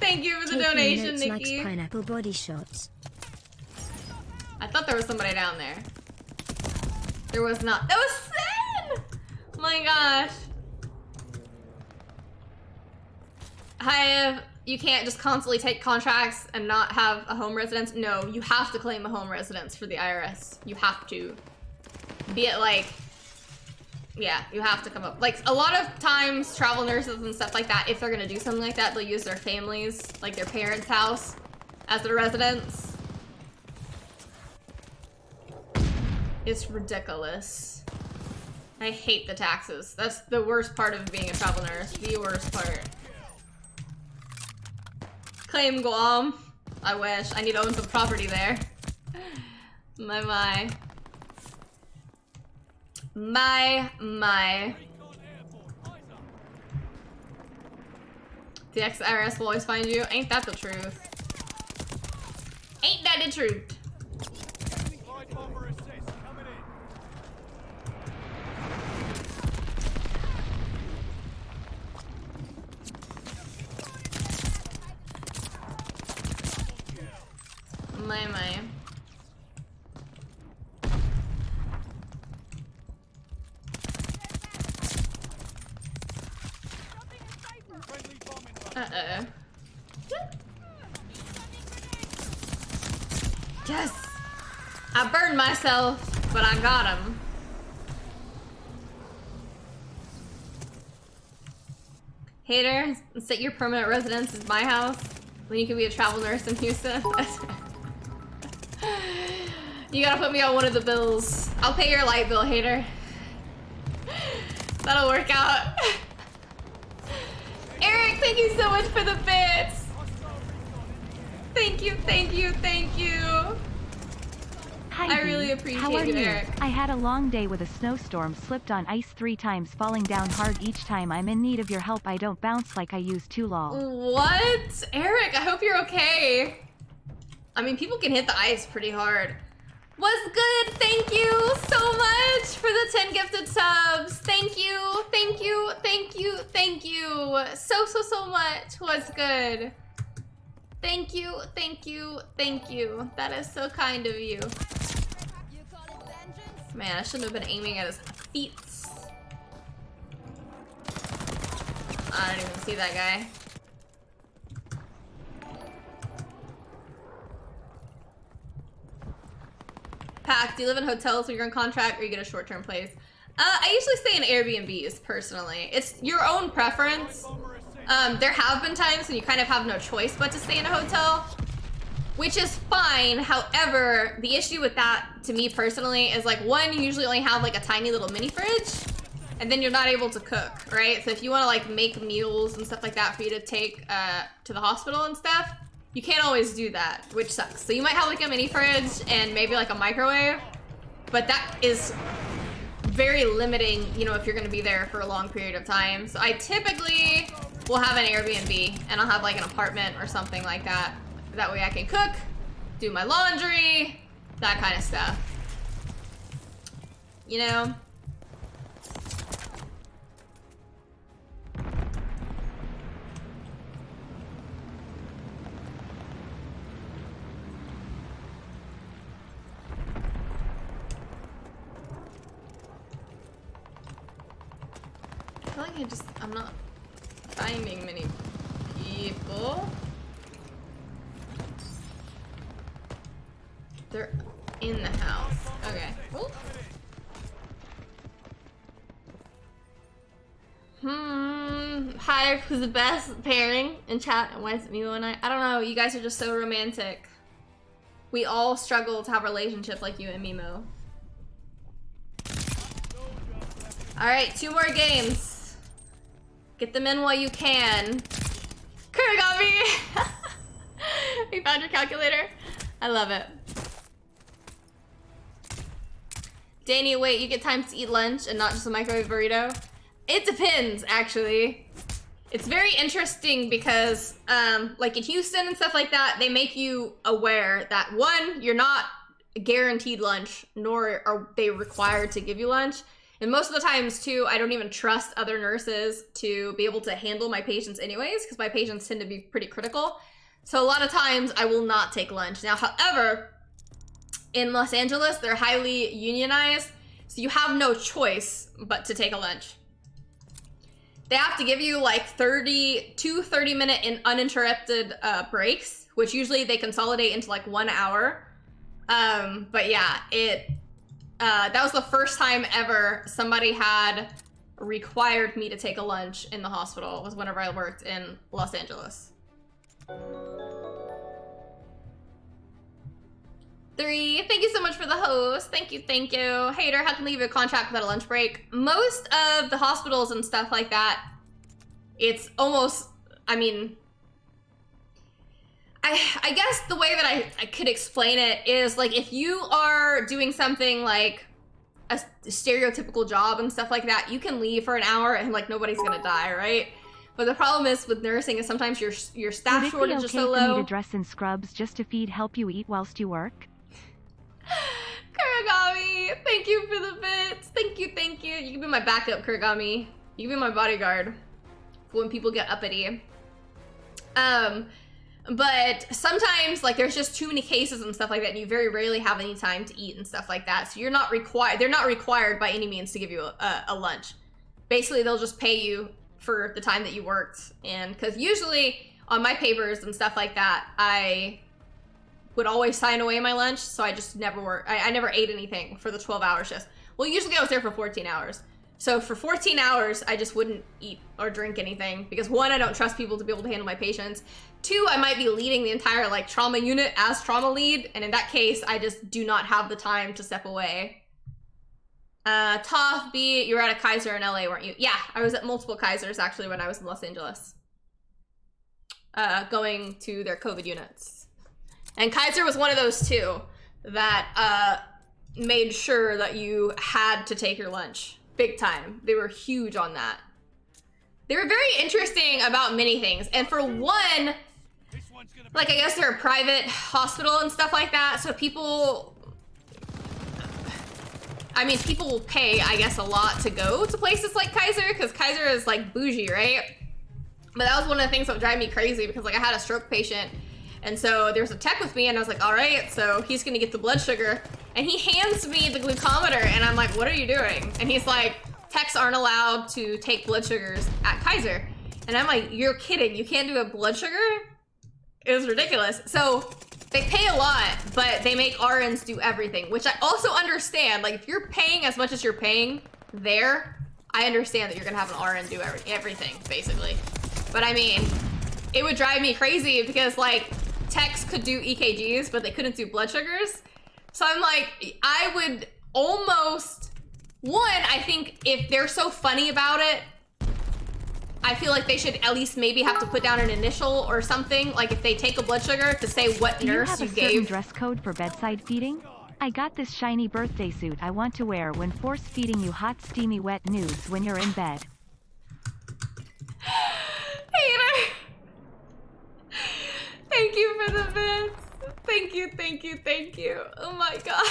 Thank you for the Taking donation, notes Nikki. likes pineapple body shots. I thought there was somebody down there. There was not. That was Sin! Oh my gosh. You can't just constantly take contracts and not have a home residence. No, you have to claim a home residence for the IRS. You have to. Be it like, yeah, you have to come up. Like, a lot of times, travel nurses and stuff like that, if they're gonna do something like that, they'll use their families, like their parents' house, as their residence. It's ridiculous. I hate the taxes. That's the worst part of being a travel nurse. The worst part. Claim Guam. I wish. I need to own some property there. My. The ex-IRS will always find you. Ain't that the truth? Ain't that the truth? bomber assist coming in. My. Uh-oh. Yes! I burned myself, but I got him. Hater, set your permanent residence as my house. Then you can be a travel nurse in Houston. You gotta put me on one of the bills. I'll pay your light bill, Hater. That'll work out. Eric, thank you so much for the bits. Thank you, thank you, thank you. Hi, I really appreciate How are you, you? Eric. I had a long day with a snowstorm, slipped on ice 3 times, falling down hard each time. I'm in need of your help. I don't bounce like I used to, lol. What? Eric, I hope you're okay. I mean, people can hit the ice pretty hard. What's good? Thank you so much for the 10 gifted subs. Thank you, thank you, thank you, thank you. So much. What's good? Thank you, thank you, thank you. That is so kind of you. You call it vengeance? Man, I shouldn't have been aiming at his feet. I don't even see that guy. Pack, do you live in hotels when you're on contract or you get a short-term place? I usually stay in Airbnbs, personally. It's your own preference. There have been times when you kind of have no choice but to stay in a hotel, which is fine. However, the issue with that, to me personally, is like, one, you usually only have like a tiny little mini fridge, and then you're not able to cook, right? So if you want to like make meals and stuff like that for you to take to the hospital and stuff, you can't always do that, which sucks. So you might have like a mini fridge and maybe like a microwave, but that is very limiting, you know, if you're gonna be there for a long period of time. So I typically will have an Airbnb and I'll have like an apartment or something like that. That way I can cook, do my laundry, that kind of stuff. You know? I feel like I'm not finding many people. They're in the house. Okay. Ooh. Hi, who's the best pairing in chat and why is it Mimo and I? I don't know, you guys are just so romantic. We all struggle to have a relationship like you and Mimo. Alright, 2 more games. Get them in while you can. Kurigami! You found your calculator? I love it. Danny, wait, you get time to eat lunch and not just a microwave burrito? It depends, actually. It's very interesting because, like in Houston and stuff like that, they make you aware that, one, you're not guaranteed lunch, nor are they required to give you lunch. And most of the times, too, I don't even trust other nurses to be able to handle my patients anyways, because my patients tend to be pretty critical. So a lot of times, I will not take lunch. Now, however, in Los Angeles, they're highly unionized, so you have no choice but to take a lunch. They have to give you like 2 30-minute uninterrupted breaks, which usually they consolidate into like 1 hour. But yeah, that was the first time ever somebody had required me to take a lunch in the hospital, was whenever I worked in Los Angeles. 3, thank you so much for the host. Thank you, thank you. Hater, how can you leave a contract without a lunch break? Most of the hospitals and stuff like that, it's almost, I mean, I guess the way that I could explain it is like if you are doing something like a stereotypical job and stuff like that, you can leave for an hour and like nobody's gonna die, right? But the problem is with nursing is sometimes your staff shortage is so low. Would it be okay for me to dress in scrubs just to feed, help you eat whilst you work? Kurigami, thank you for the bits. Thank you, thank you. You can be my backup, Kurigami. You can be my bodyguard for when people get uppity. But sometimes, like, there's just too many cases and stuff like that, and you very rarely have any time to eat and stuff like that. So you're not required. They're not required by any means to give you a lunch. Basically, they'll just pay you for the time that you worked. And because usually on my papers and stuff like that, I would always sign away my lunch, so I just never worked. I never ate anything for the 12-hour shifts. Well, usually I was there for 14 hours. So for 14 hours, I just wouldn't eat or drink anything because 1, I don't trust people to be able to handle my patients. 2, I might be leading the entire like trauma unit as trauma lead, and in that case, I just do not have the time to step away. Toph B, you were at a Kaiser in LA, weren't you? Yeah, I was at multiple Kaisers actually when I was in Los Angeles. Going to their COVID units. And Kaiser was one of those too that made sure that you had to take your lunch. Big time. They were huge on that. They were very interesting about many things. And for one, like I guess they're a private hospital and stuff like that. So people, I mean, people will pay, I guess, a lot to go to places like Kaiser because Kaiser is like bougie, right? But that was one of the things that would drive me crazy because like I had a stroke patient and so there was a tech with me and I was like, all right, so he's gonna get the blood sugar. And he hands me the glucometer and I'm like, what are you doing? And he's like, techs aren't allowed to take blood sugars at Kaiser. And I'm like, you're kidding, you can't do a blood sugar? It was ridiculous. So they pay a lot, but they make RNs do everything, which I also understand. Like if you're paying as much as you're paying there, I understand that you're gonna have an RN do everything, basically. But I mean, it would drive me crazy because like techs could do EKGs, but they couldn't do blood sugars. So I'm like, I would almost, one, I think if they're so funny about it, I feel like they should at least maybe have to put down an initial or something. Like if they take a blood sugar to say what nurse you gave. Do you have a certain dress code for bedside feeding? I got this shiny birthday suit I want to wear when force feeding you hot, steamy, wet nudes when you're in bed. Hater. Thank you for the bits. Thank you, thank you, thank you. Oh my god.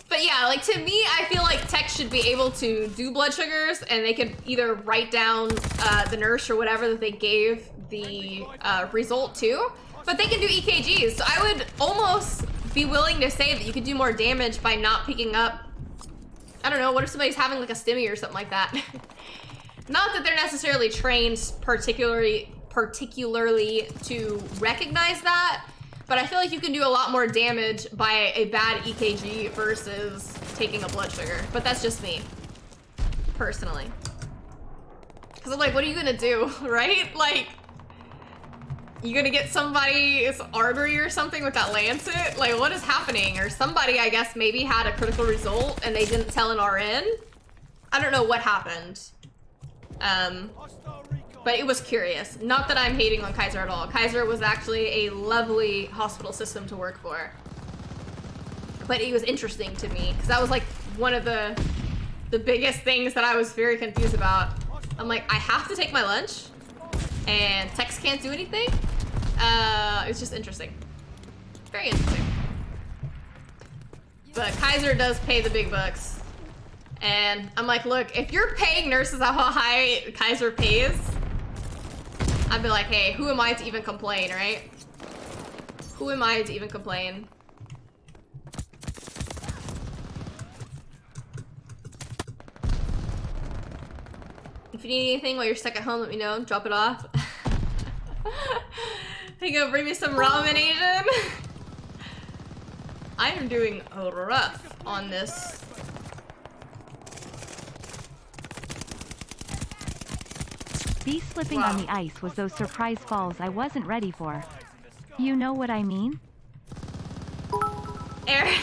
But yeah, like to me, I feel like techs should be able to do blood sugars and they could either write down the nurse or whatever that they gave the result to, but they can do EKGs. So I would almost be willing to say that you could do more damage by not picking up, I don't know, what if somebody's having like a STEMI or something like that? Not that they're necessarily trained particularly to recognize that, but I feel like you can do a lot more damage by a bad EKG versus taking a blood sugar. But that's just me, personally. Because I'm like, what are you gonna do, right? Like, you gonna get somebody's artery or something with that lancet? Like, what is happening? Or somebody, I guess, maybe had a critical result and they didn't tell an RN? I don't know what happened. But it was curious. Not that I'm hating on Kaiser at all. Kaiser was actually a lovely hospital system to work for. But it was interesting to me because that was like one of the biggest things that I was very confused about. I'm like, I have to take my lunch and techs can't do anything? It's just interesting. Very interesting. But Kaiser does pay the big bucks. And I'm like, look, if you're paying nurses how high Kaiser pays, I'd be like, hey, who am I to even complain, right? Who am I to even complain? If you need anything while you're stuck at home, let me know. Drop it off. Hey, go bring me some ramen, Asian. I am doing rough on this. These slipping on the ice was those surprise falls I wasn't ready for. You know what I mean? Eric,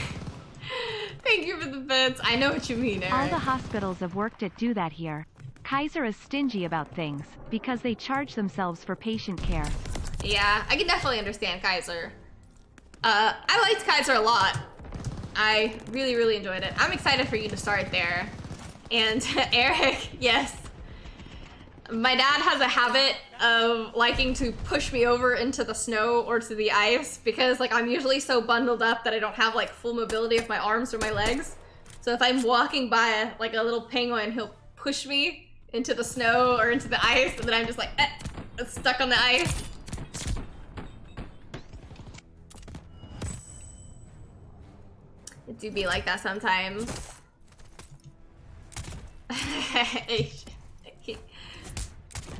thank you for the bits. I know what you mean, Eric. All the hospitals I've worked at do that here. Kaiser is stingy about things because they charge themselves for patient care. Yeah, I can definitely understand Kaiser. I liked Kaiser a lot. I really, really enjoyed it. I'm excited for you to start there. And Eric, yes. My dad has a habit of liking to push me over into the snow or to the ice because like I'm usually so bundled up that I don't have like full mobility of my arms or my legs. So if I'm walking by like a little penguin, he'll push me into the snow or into the ice and then I'm just like stuck on the ice. It do be like that sometimes.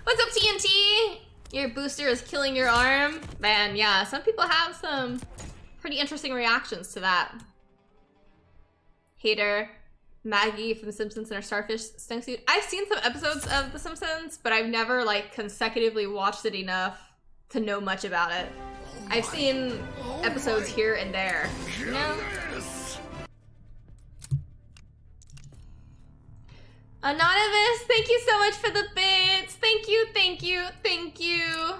What's up, TNT? Your booster is killing your arm? Man, yeah, some people have some pretty interesting reactions to that. Hater. Maggie from The Simpsons in her starfish stunk suit. I've seen some episodes of The Simpsons, but I've never like consecutively watched it enough to know much about it. I've seen episodes here and there, you know? Anonymous, thank you so much for the bits. Thank you, thank you, thank you.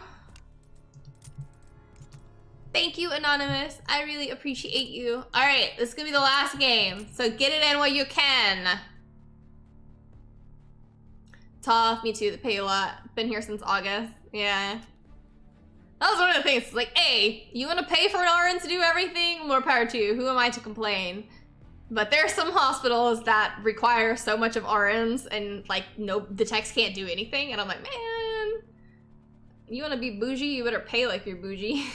Thank you, Anonymous. I really appreciate you. All right, this is gonna be the last game, so get it in while you can. Tough, me too, they pay a lot. Been here since August, yeah. That was one of the things, like, hey, you wanna pay for an RN to do everything? More power to you, who am I to complain? But there are some hospitals that require so much of RNs and like, no, the techs can't do anything. And I'm like, man, you wanna be bougie? You better pay like you're bougie.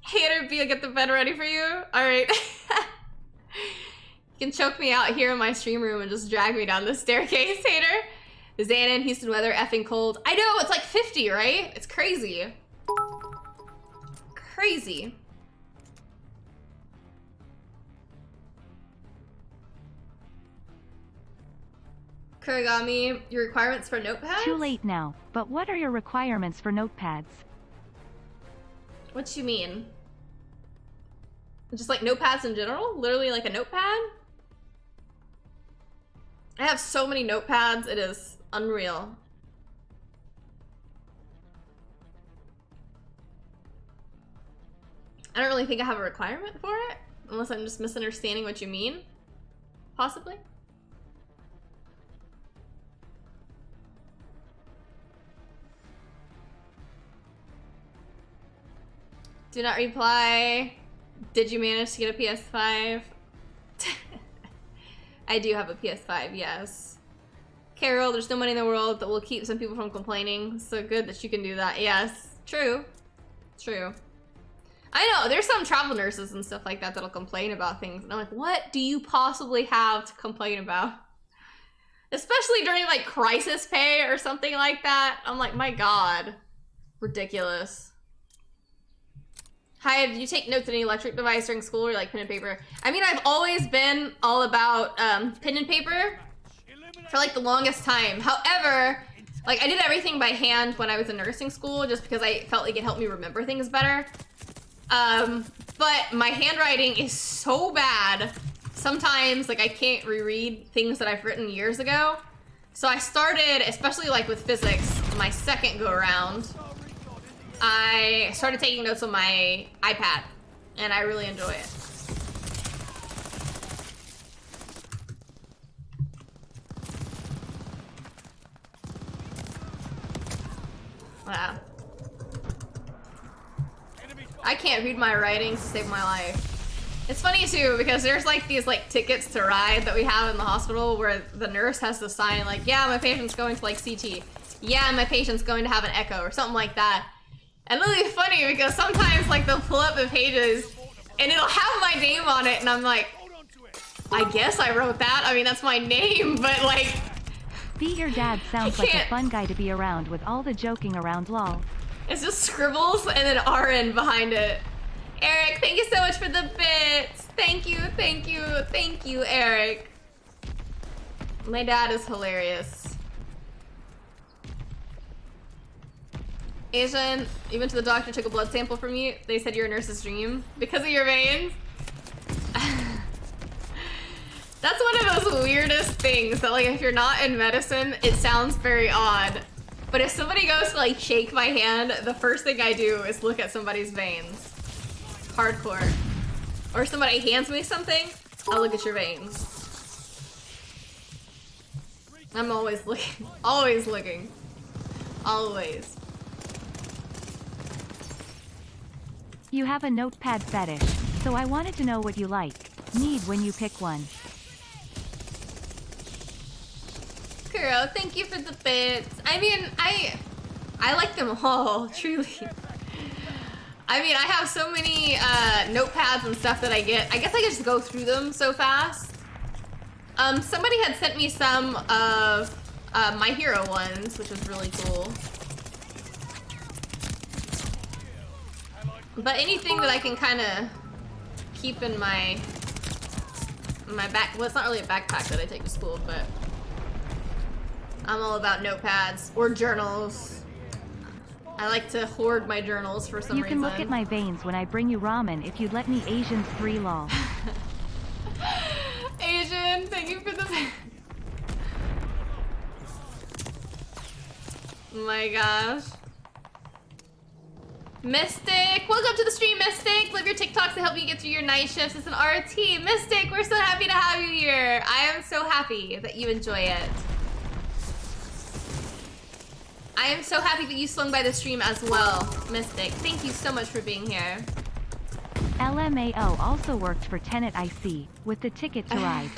Hater, I'll get the bed ready for you. All right. You can choke me out here in my stream room and just drag me down the staircase, Hater. Xanon, Houston weather, effing cold. I know, it's like 50, right? It's crazy. Crazy. Kurigami, your requirements for notepads? Too late now, but what are your requirements for notepads? What you mean? Just like notepads in general? Literally like a notepad? I have so many notepads, it is unreal. I don't really think I have a requirement for it, unless I'm just misunderstanding what you mean. Possibly. Do not reply. Did you manage to get a PS5? I do have a PS5, yes. Carol, there's no money in the world that will keep some people from complaining. So good that you can do that. Yes, true. True. I know, there's some travel nurses and stuff like that that'll complain about things. And I'm like, what do you possibly have to complain about? Especially during like crisis pay or something like that. I'm like, my God. Ridiculous. Hi, did you take notes on any electric device during school or like pen and paper? I mean, I've always been all about pen and paper for like the longest time. However, like I did everything by hand when I was in nursing school just because I felt like it helped me remember things better. But my handwriting is so bad. Sometimes like I can't reread things that I've written years ago. So I started, especially like with physics, my second go around, I started taking notes on my iPad, and I really enjoy it. Wow. I can't read my writings to save my life. It's funny too, because there's like these like tickets to ride that we have in the hospital where the nurse has to sign like, yeah, my patient's going to like CT. Yeah, my patient's going to have an echo or something like that. And really funny because sometimes like they'll pull up the pages and it'll have my name on it and I'm like, I guess I wrote that. I mean, that's my name, but like... Be your dad sounds like a fun guy to be around with all the joking around lol. It's just scribbles and then RN behind it. Eric, thank you so much for the bits. Thank you, thank you, thank you, Eric. My dad is hilarious. Asian, you went to the doctor, took a blood sample from you. They said you're a nurse's dream because of your veins. That's one of those weirdest things that like if you're not in medicine, it sounds very odd. But if somebody goes to like shake my hand, the first thing I do is look at somebody's veins. Hardcore. Or somebody hands me something, I'll look at your veins. I'm always looking. Always looking. Always. You have a notepad fetish, so I wanted to know what you like, need when you pick one. Kuro, thank you for the bits. I mean, I like them all, truly. I mean, I have so many notepads and stuff that I get. I guess I could just go through them so fast. Somebody had sent me some of My Hero ones, which was really cool. But anything that I can kind of keep in my back, well, it's not really a backpack that I take to school, but I'm all about notepads or journals. I like to hoard my journals for some reason. You can look at my veins when I bring you ramen if you'd let me Asians 3 lol. Asian, thank you for the... Oh my gosh. Mystic, welcome to the stream, Mystic. Live your TikToks to help you get through your night shifts as an RT. Mystic, we're so happy to have you here. I am so happy that you enjoy it. I am so happy that you swung by the stream as well, Mystic. Thank you so much for being here. LMAO also worked for Tenet IC, with the ticket to ride.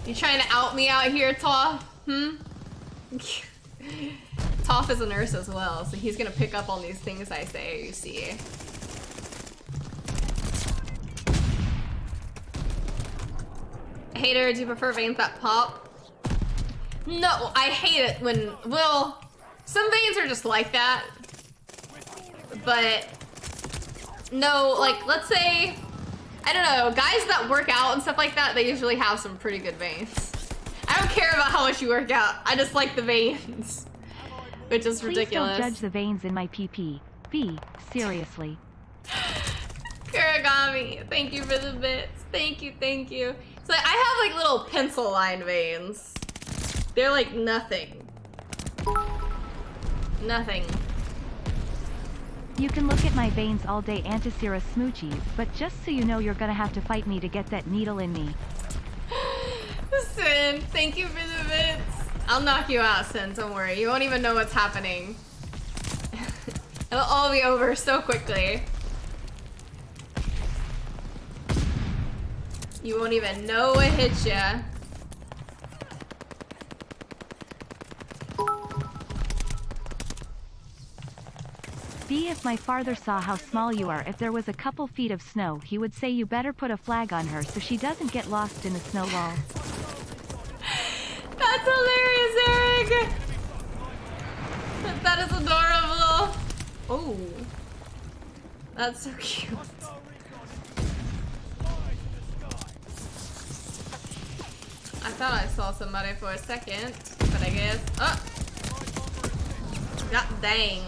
You trying to out me out here, Toph? Toph is a nurse as well, so he's gonna pick up on these things I say, you see. Hater, do you prefer veins that pop? No, I hate it when, well, some veins are just like that. But, no, like, let's say, I don't know, guys that work out and stuff like that, they usually have some pretty good veins. I don't care about how much you work out, I just like the veins. Which is ridiculous. Please don't judge the veins in my PP. B, seriously. Kuragami, thank you for the bits. Thank you, thank you. So I have like little pencil line veins. They're like nothing. Nothing. You can look at my veins all day, Antisera smoochies, but just so you know, you're gonna have to fight me to get that needle in me. Sin, thank you for the bits. I'll knock you out, Sin, don't worry. You won't even know what's happening. It'll all be over so quickly. You won't even know what hit ya. B, if my father saw how small you are, if there was a couple feet of snow, he would say you better put a flag on her so she doesn't get lost in the snow wall. That's hilarious, Eric! That is adorable. Oh. That's so cute. I thought I saw somebody for a second, but I guess... Oh! God dang.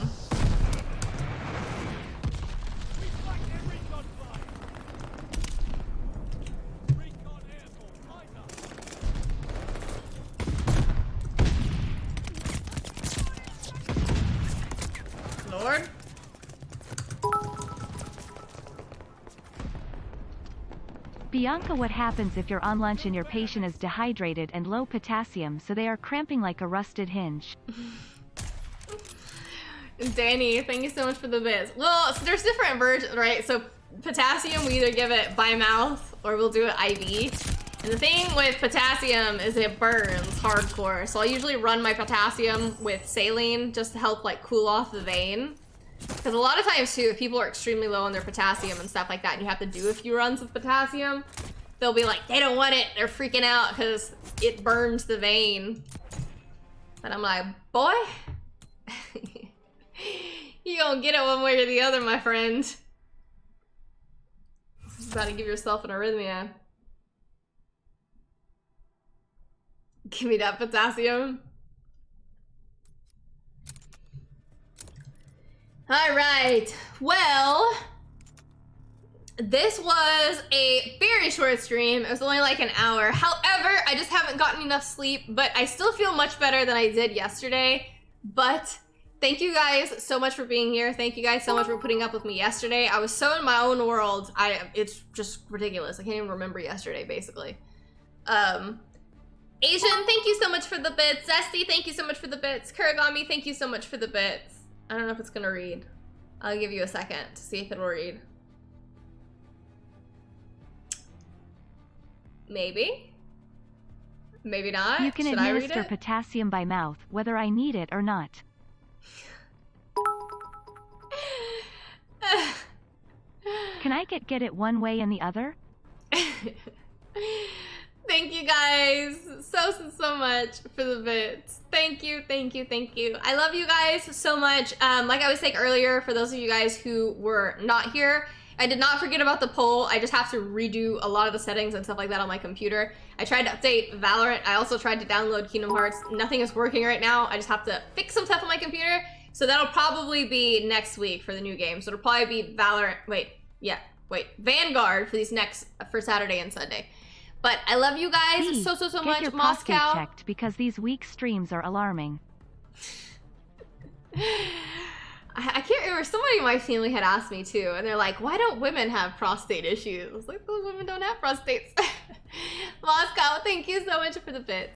Lord. Bianca, what happens if you're on lunch and your patient is dehydrated and low potassium, so they are cramping like a rusted hinge? Danny, thank you so much for the bits. Well, so there's different versions, right? So potassium, we either give it by mouth or we'll do it IV. And the thing with potassium is it burns hardcore. So I usually run my potassium with saline just to help like cool off the vein. Because a lot of times too, if people are extremely low on their potassium and stuff like that, and you have to do a few runs of potassium, they'll be like, they don't want it. They're freaking out because it burns the vein. And I'm like, boy, you gonna get it one way or the other, my friend. This is about to give yourself an arrhythmia. Give me that potassium. All right, well, this was a very short stream. It was only like an hour. However, I just haven't gotten enough sleep, but I still feel much better than I did yesterday. But thank you guys so much for being here. Thank you guys so much for putting up with me yesterday. I was so in my own world. It's just ridiculous. I can't even remember yesterday, basically. Asian, thank you so much for the bits. Zesty, thank you so much for the bits. Kuragami, thank you so much for the bits. I don't know if it's gonna read. I'll give you a second to see if it'll read. Maybe? Maybe not? You can Should I read administer it? potassium by mouth, whether I need it or not. Can I get it one way and the other? Thank you guys so much for the bits. Thank you. I love you guys so much. Like I was saying earlier, for those of you guys who were not here, I did not forget about the poll. I just have to redo a lot of the settings and stuff like that on my computer. I tried to update Valorant. I also tried to download Kingdom Hearts. Nothing is working right now. I just have to fix some stuff on my computer. So that'll probably be next week for the new game. So it'll probably be Vanguard for for Saturday and Sunday. But I love you guys so Get much. your Moscow. prostate checked because these weak streams are alarming. I can't remember. Somebody in my family had asked me too, and they're like, "Why don't women have prostate issues?" I was like, "Those women don't have prostates." Moscow, thank you so much for the bits.